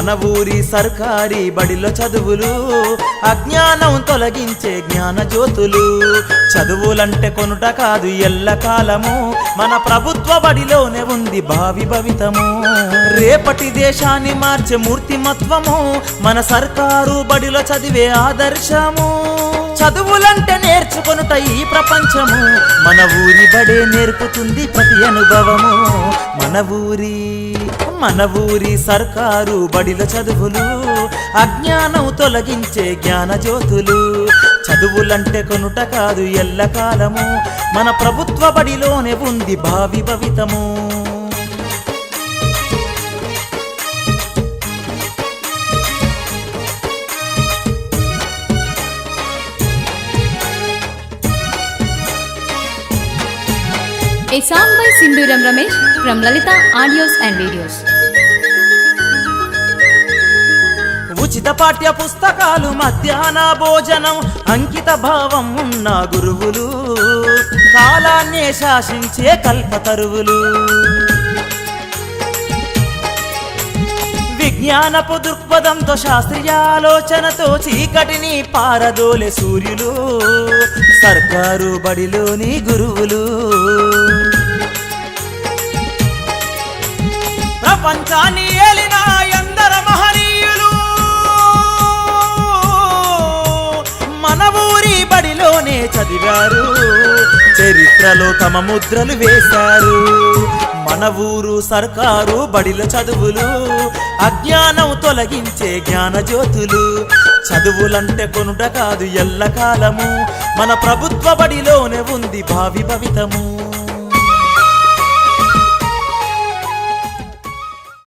మన ఊరి సర్కారీ బడిలో చదువులు అజ్ఞానం తొలగించే జ్ఞాన జ్యోతులు. చదువులంటే కొనుట కాదు ఎల్లకాలము, మన ప్రభుత్వ బడిలోనే ఉంది భావి భవితము. రేపటి దేశాన్ని మార్చే మూర్తిమత్వము మన సర్కారు బడిలో చదివే ఆదర్శము. చదువులంటే నేర్చుకొనుట ఈ ప్రపంచము, మన ఊరి బడే నేర్పుతుంది ప్రతి అనుభవము. మన ఊరి సర్కారు బడిలో చదువులు అజ్ఞానం తొలగించే జ్ఞాన జ్యోతులు. చదువులంటే కొనుట కాదు ఎల్లకాలము, మన ప్రభుత్వ బడిలోనే ఉంది భావి భవితము. A song by Sinduram Ramesh from Lalita Audios and Videos. ఉచిత పాఠ్య పుస్తకాలు, మధ్యాహ్న భోజనం, అంకిత భావం ఉన్న గురువులు, కాలాన్నే శాసించే కల్పతరువులు. విజ్ఞానపు దృక్పథంతో శాస్త్రీయ ఆలోచనతో చీకటిని పారదోలే సూర్యులు సర్కారు బడిలోని గురువులు. ప్రపంచాన్ని ఏలిన ఎందర మహనీయులు మన ఊరి బడిలోనే చదివారు, చరిత్రలో తమ ముద్రలు వేశారు. మన ఊరు సర్కారు బడిలో చదువులు అజ్ఞానం తొలగించే జ్ఞాన జ్యోతులు. చదువులంటే కొనుట కాదు ఎల్లకాలము, మన ప్రభుత్వ బడిలోనే ఉంది భావి భవితము.